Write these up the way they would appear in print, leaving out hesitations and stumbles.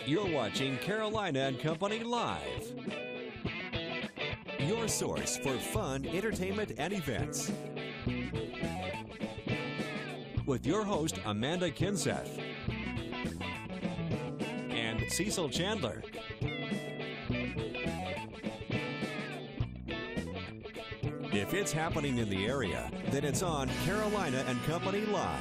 You're watching Carolina and Company Live, your source for fun, entertainment, and events. With your host, Amanda Kinseth and Cecil Chandler. If it's happening in the area, then it's on Carolina and Company Live.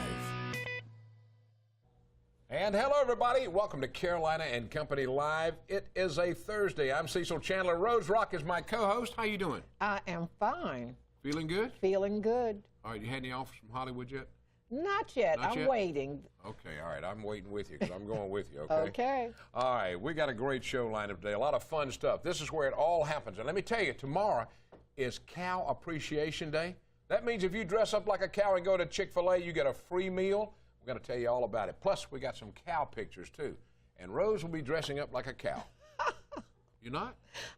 And hello, everybody. Welcome to Carolina and Company Live. It is a Thursday. I'm Cecil Chandler. Rose Rock is my co-host. How you doing? I am fine. Feeling good? Feeling good. All right. You had any offers from Hollywood yet? Not yet. I'm waiting. Okay. All right. I'm waiting with you because I'm going with you. Okay. Okay. All right. We got a great show lined up today. A lot of fun stuff. This is where it all happens. And let me tell you, tomorrow is Cow Appreciation Day. That means if you dress up like a cow and go to Chick-fil-A, you get a free meal. We're going to tell you all about it. Plus, we got some cow pictures, too. And Rose will be dressing up like a cow. You not?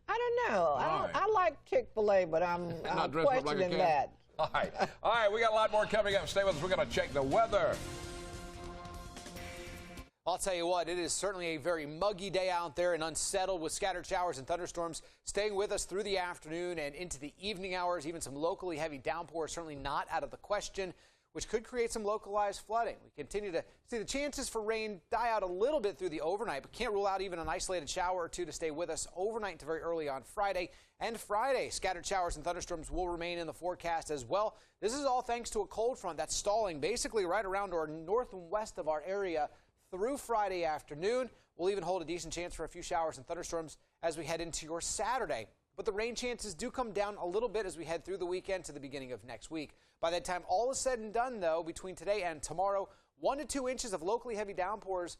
I don't know. I like Chick-fil-A, but I'm questioning that. All right. All right, we got a lot more coming up. Stay with us. We're going to check the weather. I'll tell you what, it is certainly a very muggy day out there and unsettled with scattered showers and thunderstorms staying with us through the afternoon and into the evening hours. Even some locally heavy downpours certainly not out of the question, which could create some localized flooding. We continue to see the chances for rain die out a little bit through the overnight, but can't rule out even an isolated shower or two to stay with us overnight to very early on Friday. And Friday, scattered showers and thunderstorms will remain in the forecast as well. This is all thanks to a cold front that's stalling basically right around or north and west of our area through Friday afternoon. We'll even hold a decent chance for a few showers and thunderstorms as we head into your Saturday. But the rain chances do come down a little bit as we head through the weekend to the beginning of next week. By that time all is said and done, though, between today and tomorrow, 1 to 2 inches of locally heavy downpours,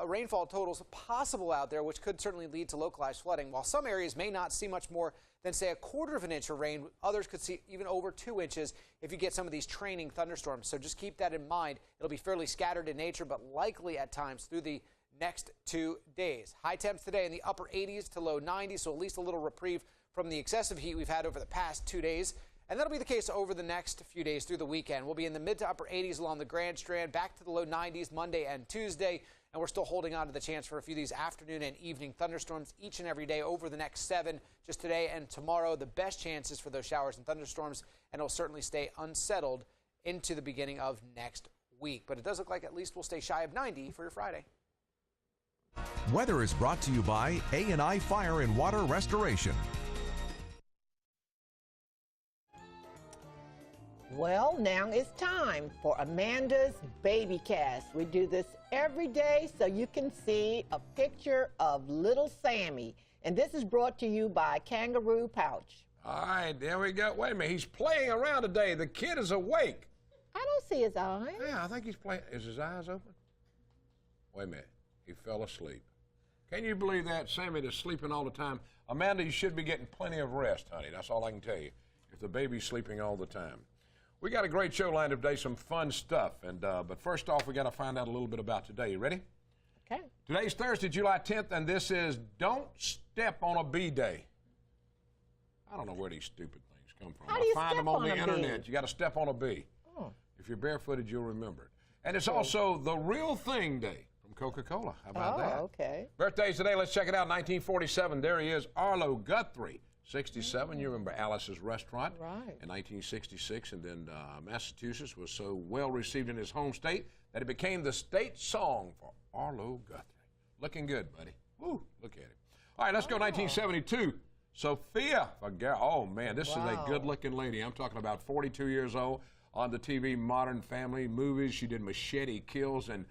rainfall totals possible out there, which could certainly lead to localized flooding. While some areas may not see much more than, say, 1/4 of an inch of rain, others could see even over 2 inches if you get some of these training thunderstorms. So just keep that in mind. It'll be fairly scattered in nature, but likely at times through the next 2 days. High temps today in the upper 80s to low 90s, so at least a little reprieve from the excessive heat we've had over the past 2 days. And that'll be the case over the next few days through the weekend. We'll be in the mid to upper 80s along the Grand Strand, back to the low 90s Monday and Tuesday. And we're still holding on to the chance for a few of these afternoon and evening thunderstorms each and every day over the next 7, just today and tomorrow. The best chances for those showers and thunderstorms, and it'll certainly stay unsettled into the beginning of next week. But it does look like at least we'll stay shy of 90 for your Friday. Weather is brought to you by A&I Fire and Water Restoration. Well, now it's time for Amanda's Baby Cast. We do this every day so you can see a picture of little Sammy. And this is brought to you by Kangaroo Pouch. All right, there we go. Wait a minute. He's playing around today. The kid is awake. I don't see his eyes. Yeah, I think he's playing. Is his eyes open? Wait a minute. He fell asleep. Can you believe that? Sammy is sleeping all the time. Amanda, you should be getting plenty of rest, honey. That's all I can tell you. If the baby's sleeping all the time. We got a great show lined up today, some fun stuff. But first off, we got to find out a little bit about today. You ready? Okay. Today's Thursday, July 10th, and this is Don't Step on a Bee Day. I don't know where these stupid things come from. How do you find them on the internet. Bee? You got to step on a bee. Oh. If you're barefooted, you'll remember it. And it's also the Real Thing Day from Coca-Cola. How about that? Okay. Birthdays today, let's check it out. 1947, there he is, Arlo Guthrie. 67, you remember Alice's Restaurant. Right. In 1966, and then Massachusetts was so well received in his home state that it became the state song for Arlo Guthrie. Looking good, buddy. Woo, look at him. All right, let's go 1972. Sophia Vergara. Oh, man, this is a good-looking lady. I'm talking about 42 years old on the TV Modern Family movies. She did Machete Kills and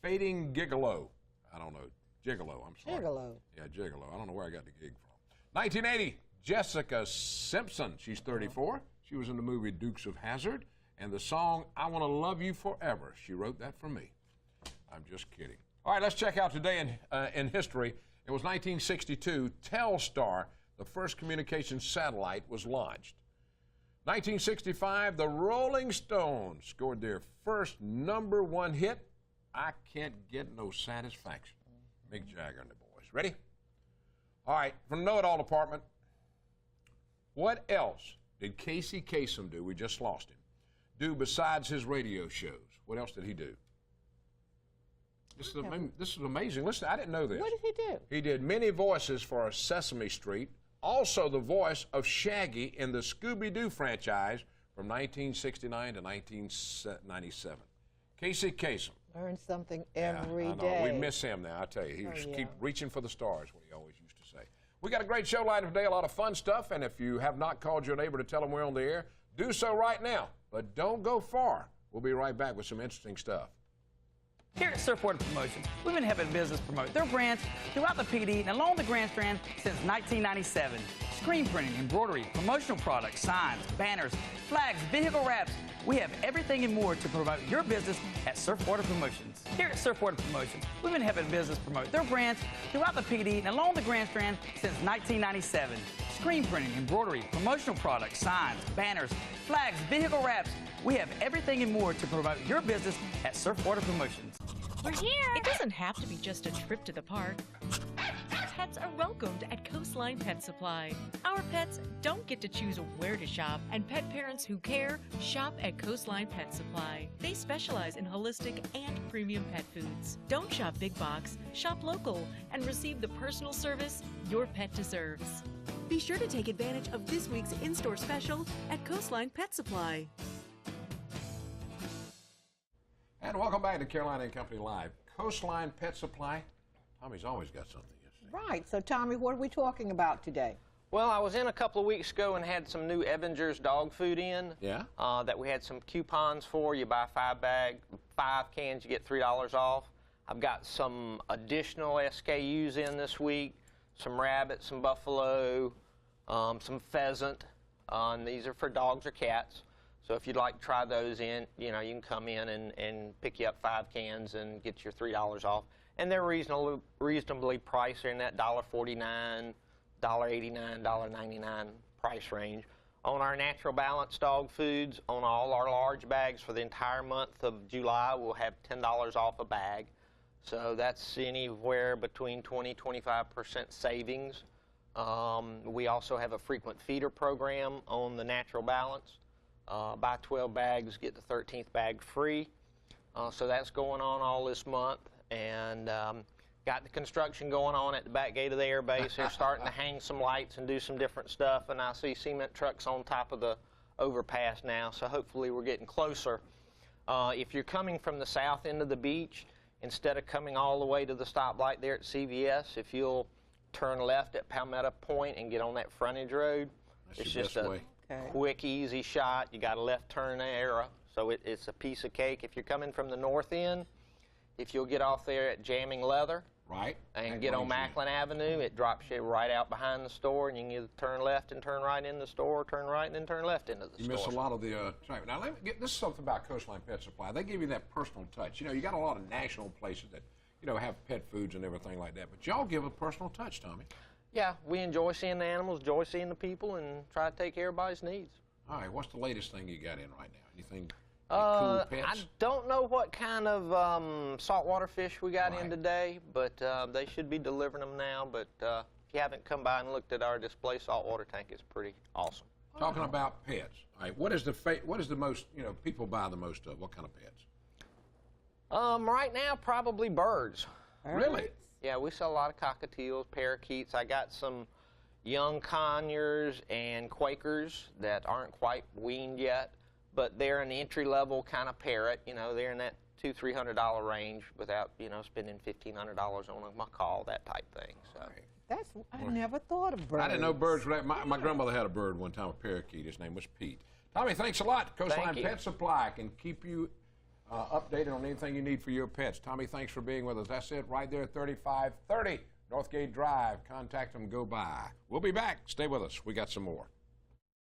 Fading Gigolo. I don't know. Gigolo, I'm sorry. Gigolo. Yeah, Gigolo. I don't know where I got the gig from. 1980. Jessica Simpson, she's 34. She was in the movie Dukes of Hazzard, and the song I Want to Love You Forever. She wrote that for me. I'm just kidding. All right, let's check out today in history. It was 1962. Telstar, the first communications satellite, was launched. 1965, the Rolling Stones scored their first #1 hit, I Can't Get No Satisfaction. Mick Jagger and the boys. Ready? All right, from the Know-It-All department, what else did Casey Kasem do? We just lost him. Do besides his radio shows? What else did he do? This is amazing. Listen, I didn't know this. What did he do? He did many voices for Sesame Street, also the voice of Shaggy in the Scooby-Doo franchise from 1969 to 1997. Casey Kasem. Learn something every I know. day. We miss him now, I tell you. He was yeah. keep reaching for the stars, what he always used to say. We got a great show lined up today, a lot of fun stuff, and if you have not called your neighbor to tell them we're on the air, do so right now. But don't go far. We'll be right back with some interesting stuff. Here at Surfwater Promotions, we've been helping business promote their brands throughout the PD and along the Grand Strand since 1997. Screen printing, embroidery, promotional products, signs, banners, flags, vehicle wraps. We have everything and more to promote your business at Surfwater Promotions. Here at Surfwater Promotions, we've been helping business promote their brands throughout the PD and along the Grand Strand since 1997. Screen printing, embroidery, promotional products, signs, banners, flags, vehicle wraps. We have everything and more to promote your business at Surfwater Promotions. We're here! It doesn't have to be just a trip to the park. Pets are welcomed at Coastline Pet Supply. Our pets don't get to choose where to shop, and pet parents who care shop at Coastline Pet Supply. They specialize in holistic and premium pet foods. Don't shop big box, shop local, and receive the personal service your pet deserves. Be sure to take advantage of this week's in-store special at Coastline Pet Supply. And welcome back to Carolina and Company Live. Coastline Pet Supply. Tommy's always got something. Right. So, Tommy, what are we talking about today? Well, I was in a couple of weeks ago and had some new Avengers dog food in. Yeah? That we had some coupons for. You buy 5 cans, you get $3 off. I've got some additional SKUs in this week. Some rabbit, some buffalo, some pheasant. And these are for dogs or cats. So if you'd like to try those in, you know, you can come in and pick you up 5 cans and get your $3 off. And they're reasonably priced. They're in that $1.49, $1.89, $1.99 price range. On our Natural Balance dog foods, on all our large bags for the entire month of July, we'll have $10 off a bag. So that's anywhere between 20-25% savings. We also have a frequent feeder program on the Natural Balance. Buy 12 bags, get the 13th bag free. So that's going on all this month. And got the construction going on at the back gate of the air base. They're starting to hang some lights and do some different stuff. And I see cement trucks on top of the overpass now. So hopefully we're getting closer. If you're coming from the south end of the beach, instead of coming all the way to the stoplight there at CVS, if you'll turn left at Palmetto Point and get on that frontage road, it's just a quick, easy shot. You got a left turn arrow, so it's a piece of cake. If you're coming from the north end, if you'll get off there at Jamming Leather, right, and get on Macklin Avenue, it drops you right out behind the store, and you can either turn left and turn right in the store, or turn right and then turn left into the store. You miss a lot of the traffic. Now, this is something about Coastline Pet Supply. They give you that personal touch. You know, you got a lot of national places that, you know, have pet foods and everything like that, but y'all give a personal touch, Tommy. Yeah, we enjoy seeing the animals, enjoy seeing the people, and try to take care of everybody's needs. All right, what's the latest thing you got in right now? Anything? Cool pets? I don't know what kind of saltwater fish we got in today, but they should be delivering them now. But if you haven't come by and looked at our display saltwater tank, it's pretty awesome. Talking about pets, all right, what is the most, you know, people buy the most of? What kind of pets? Right now, probably birds. Really? Yeah, we sell a lot of cockatiels, parakeets. I got some young conures and Quakers that aren't quite weaned yet. But they're an entry-level kind of parrot. You know, they're in that $200-300 range without, you know, spending $1,500 on a macaw, that type thing. So I never thought of birds. I didn't know birds were that. My grandmother had a bird one time, a parakeet. His name was Pete. Tommy, thanks a lot. Coastline Pet Supply can keep you updated on anything you need for your pets. Tommy, thanks for being with us. That's it right there, 3530 Northgate Drive. Contact them, go by. We'll be back. Stay with us. We got some more.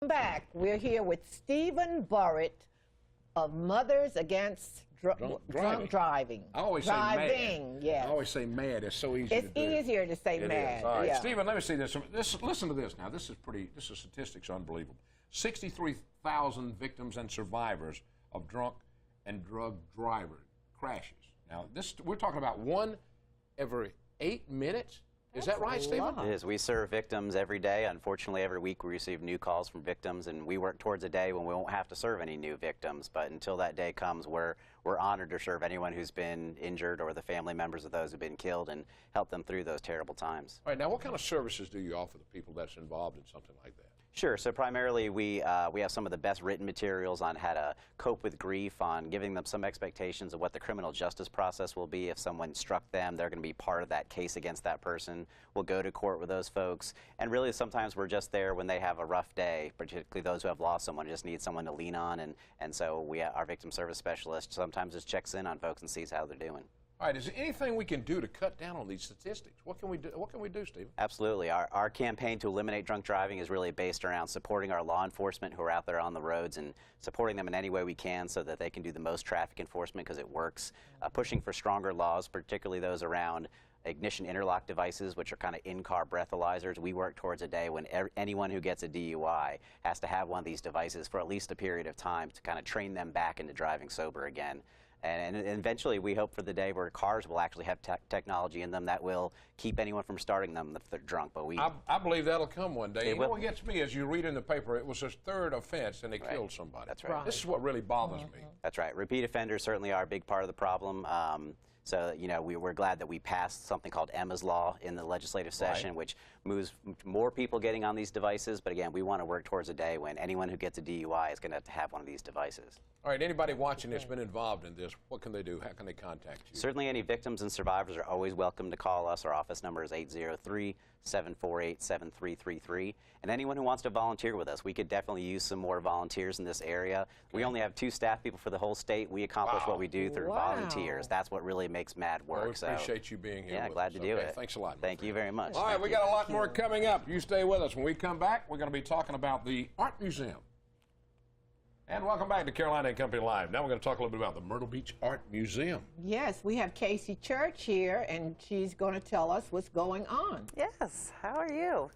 Back. We're here with Stephen Burritt of Mothers Against Drunk Driving. I always say mad. Yes. I always say mad. It's so easy to do. It's easier to say mad. Is. All right, Stephen, let me see this. Listen to this now. This is statistics unbelievable. 63,000 victims and survivors of drunk and drug driver crashes. Now, we're talking about one every 8 minutes. Is that right, Stephen? It is. We serve victims every day. Unfortunately, every week we receive new calls from victims, and we work towards a day when we won't have to serve any new victims. But until that day comes, we're we're honored to serve anyone who's been injured or the family members of those who've been killed and help them through those terrible times. All right, now what kind of services do you offer the people that's involved in something like that? Sure. So primarily we have some of the best written materials on how to cope with grief, on giving them some expectations of what the criminal justice process will be. If someone struck them, they're going to be part of that case against that person. We'll go to court with those folks. And really sometimes we're just there when they have a rough day, particularly those who have lost someone, just need someone to lean on. And so our victim service specialist sometimes just checks in on folks and sees how they're doing. All right, is there anything we can do to cut down on these statistics? What can we do? What can we do, Stephen? Absolutely. Our campaign to eliminate drunk driving is really based around supporting our law enforcement who are out there on the roads and supporting them in any way we can so that they can do the most traffic enforcement because it works. Pushing for stronger laws, particularly those around ignition interlock devices, which are kind of in-car breathalyzers. We work towards a day when anyone who gets a DUI has to have one of these devices for at least a period of time to kind of train them back into driving sober again. And eventually, we hope for the day where cars will actually have technology in them that will keep anyone from starting them if they're drunk. But I believe that'll come one day. You know will. what gets me, as you read in the paper, it was his third offense and they killed somebody. That's right. This is what really bothers me. That's right. Repeat offenders certainly are a big part of the problem. So, you know, we're glad that we passed something called Emma's Law in the legislative session, which moves more people getting on these devices. But again, we want to work towards a day when anyone who gets a DUI is going to have one of these devices. All right, anybody watching that's been involved in this, what can they do? How can they contact you? Certainly any victims and survivors are always welcome to call us. Our office number is 803-748-7333. And anyone who wants to volunteer with us, we could definitely use some more volunteers in this area. We only have 2 staff people for the whole state. We accomplish what we do through volunteers. That's what really makes MAD work. Well, we appreciate you being here. Yeah, glad to do it. Thanks a lot. Thank you very much. All right, we got a lot more coming up. You stay with us. When we come back, we're going to be talking about the Art Museum. And welcome back to Carolina and Company Live. Now we're going to talk a little bit about the Myrtle Beach Art Museum. Yes, we have Casey Church here, and she's going to tell us what's going on. Yes, how are you?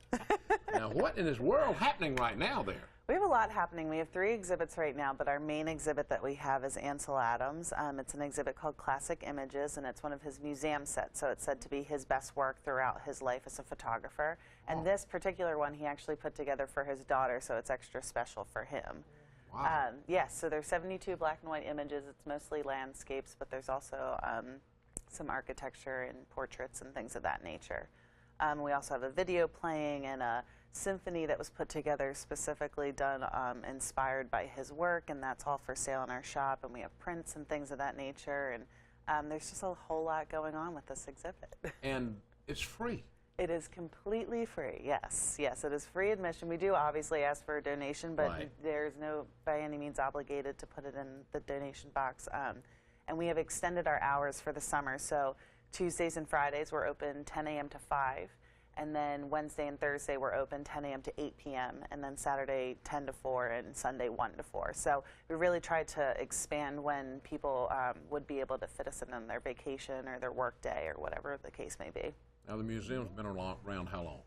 Now, what in this world happening right now there? We have a lot happening. We have 3 exhibits right now, but our main exhibit that we have is Ansel Adams. It's an exhibit called Classic Images, and it's one of his museum sets, so it's said to be his best work throughout his life as a photographer. And this particular one he actually put together for his daughter, so it's extra special for him. Wow. Yes, so there's 72 black and white images. It's mostly landscapes, but there's also some architecture and portraits and things of that nature. We also have a video playing and a symphony that was put together specifically done inspired by his work, and that's all for sale in our shop. And we have prints and things of that nature, and there's just a whole lot going on with this exhibit. And it's free. It is completely free, yes. Yes, it is free admission. We do obviously ask for a donation, but there's no, by any means, obligated to put it in the donation box. And we have extended our hours for the summer, so Tuesdays and Fridays we're open 10 a.m. to 5, and then Wednesday and Thursday we're open 10 a.m. to 8 p.m., and then Saturday 10 to 4, and Sunday 1 to 4. So we really tried to expand when people would be able to fit us in on their vacation or their work day or whatever the case may be. Now, the museum's been around how long?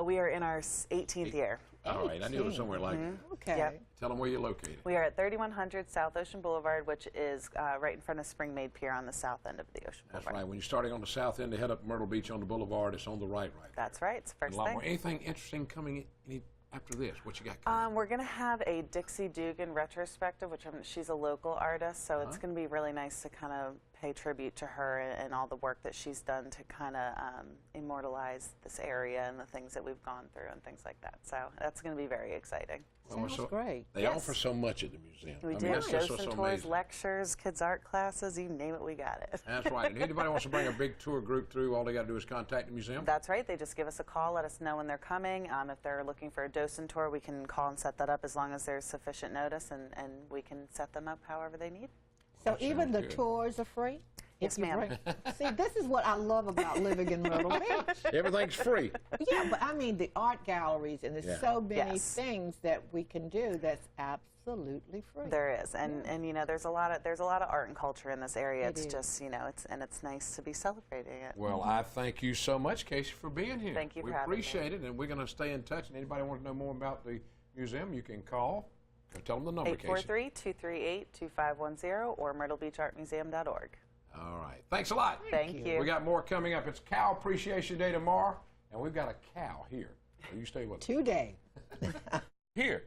We are in our 18th year. All right, I knew it was somewhere like Okay. Yep. Tell them where you're located. We are at 3100 South Ocean Boulevard, which is right in front of Spring Maid Pier on the south end of the Ocean That's Boulevard. right. When you're starting on the south end to head up Myrtle Beach on the boulevard, it's on the right. That's right. It's the first A lot thing. more. Anything interesting coming in after this? What you got coming? We're going to have a Dixie Dugan retrospective, which she's a local artist, so it's going to be really nice to kind of pay tribute to her and all the work that she's done to kind of immortalize this area and the things that we've gone through and things like that. So that's going to be very exciting. Sounds great. They offer so much at the museum. We do. That's just Docent so tours, amazing. lectures, kids' art classes, you name it, we got it. That's right. And anybody wants to bring a big tour group through, all they got to do is contact the museum? That's right. They just give us a call, let us know when they're coming. If they're looking for a docent tour, we can call and set that up as long as there's sufficient notice, and we can set them up however they need. So even the tours are free? Yes, ma'am. See, this is what I love about living in Myrtle Beach. Everything's free. Yeah, but I mean the art galleries, and there's so many things that we can do that's absolutely free. There is, and you know, there's a lot of art and culture in this area. It's just, you know, it's nice to be celebrating it. Well, I thank you so much, Casey, for being here. Thank you for we having me. appreciate it, and we're going to stay in touch. And anybody want to know more about the museum, you can call. Tell them the number, Casey. 843-238-2510 or myrtlebeachartmuseum.org. All right. Thanks a lot. Thank you. We got more coming up. It's Cow Appreciation Day tomorrow, and we've got a cow here. So you stay with us. Today. Here.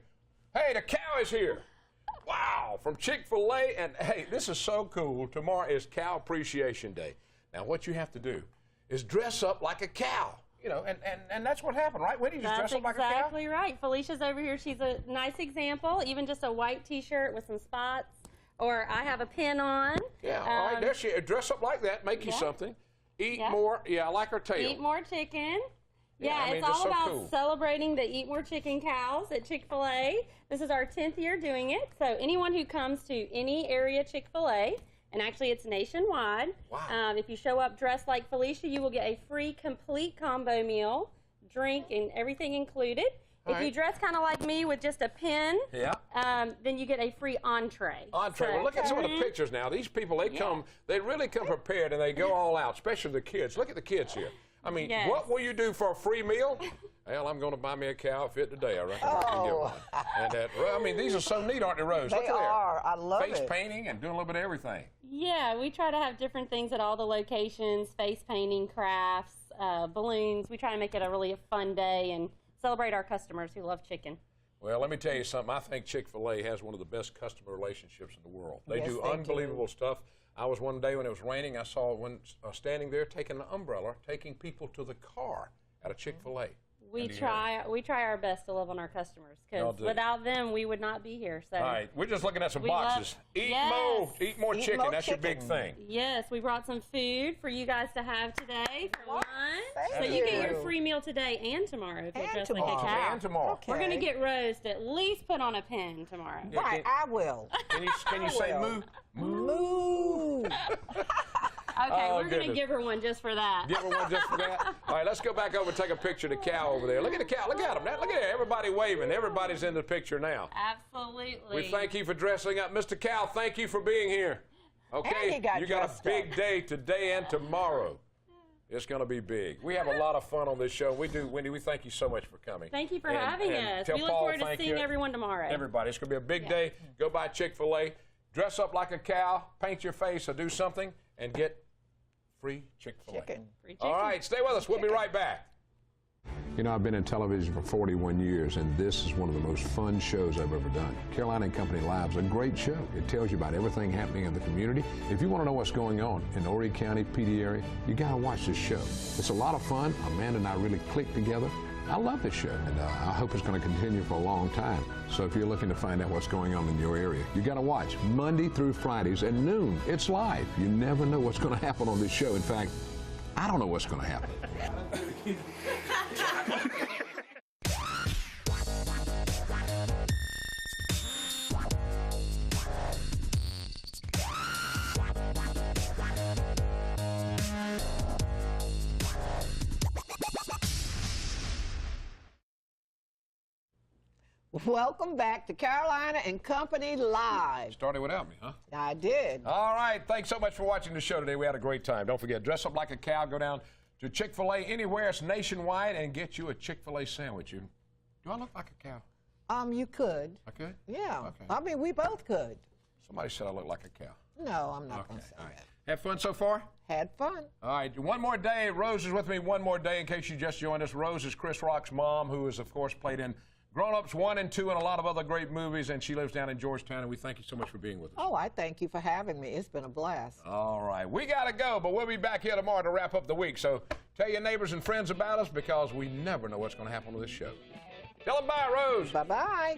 Hey, the cow is here. Wow, from Chick-fil-A. And hey, this is so cool. Tomorrow is Cow Appreciation Day. Now, what you have to do is dress up like a cow. You know, and that's what happened, right? Wendy, just dress up like a cow? That's exactly right. Felicia's over here. She's a nice example. Even just a white T-shirt with some spots. Or I have a pin on. Yeah, all right, there she is. Dress up like that. Make you something. Eat more. Yeah, I like her tail. Eat more chicken. Yeah, I mean, it's all so about cool. celebrating the Eat More Chicken cows at Chick-fil-A. This is our 10th year doing it. So anyone who comes to any area Chick-fil-A, and actually it's nationwide, if you show up dressed like Felicia, you will get a free complete combo meal, drink, and everything included. If you dress kind of like me with just a pin, then you get a free entree. Entree. Well, look at some of the pictures now. These people, they really come prepared, and they go all out, especially the kids. Look at the kids here. I mean, what will you do for a free meal? Well, I'm going to buy me a cow outfit today. I reckon I can get one. And I mean, these are so neat, aren't they, Rose? They are. I love it. Face painting and doing a little bit of everything. Yeah, we try to have different things at all the locations, face painting, crafts, balloons. We try to make it a really fun day and celebrate our customers who love chicken. Well, let me tell you something. I think Chick-fil-A has one of the best customer relationships in the world. They do unbelievable stuff. I was one day when it was raining, I saw one standing there taking an umbrella, taking people to the car at a Chick-fil-A. We try our best to love on our customers, because without them, we would not be here. So all right, we're just looking at some boxes. Eat more chicken. That's your big thing. Yes, we brought some food for you guys to have today for lunch. So you get your free meal today and tomorrow if you're dressed like a cow. And tomorrow. Okay. We're going to get Rose to at least put on a pin tomorrow. Yeah, right, I will. Can you say moo? Moo. Okay, we're going to give her one just for that. Give her one just for that? All right, let's go back over and take a picture of the cow over there. Look at the cow. Look at him. Look at everybody waving. Everybody's in the picture now. Absolutely. We thank you for dressing up. Mr. Cow, thank you for being here. Okay, you got a big day today and tomorrow. It's going to be big. We have a lot of fun on this show. We do, Wendy. We thank you so much for coming. Thank you for having us. We look forward to seeing everyone tomorrow. Everybody. It's going to be a big day. Go by Chick-fil-A. Dress up like a cow. Paint your face or do something and get free Chick-fil-A. Chicken. Free chicken. All right, stay with us. We'll be right back. You know, I've been in television for 41 years, and this is one of the most fun shows I've ever done. Carolina and Company Live's a great show. It tells you about everything happening in the community. If you want to know what's going on in the Horry County, PD area, you got to watch this show. It's a lot of fun. Amanda and I really click together. I love this show, and I hope it's going to continue for a long time. So if you're looking to find out what's going on in your area, you got to watch Monday through Fridays at noon. It's live. You never know what's going to happen on this show. In fact, I don't know what's going to happen. Welcome back to Carolina and Company Live. Started without me, huh? I did. All right. Thanks so much for watching the show today. We had a great time. Don't forget, dress up like a cow. Go down to Chick-fil-A anywhere. It's nationwide, and get you a Chick-fil-A sandwich. Do I look like a cow? You could. I could? Yeah. Okay. I mean, we both could. Somebody said I look like a cow. No, I'm not going to say that. Have fun so far? Had fun. All right. One more day. Rose is with me one more day in case you just joined us. Rose is Chris Rock's mom, who is, of course, played in Grown Ups 1 and 2 and a lot of other great movies, and she lives down in Georgetown, and we thank you so much for being with us. Oh, I thank you for having me. It's been a blast. All right. We got to go, but we'll be back here tomorrow to wrap up the week. So tell your neighbors and friends about us, because we never know what's going to happen with this show. Tell them bye, Rose. Bye-bye.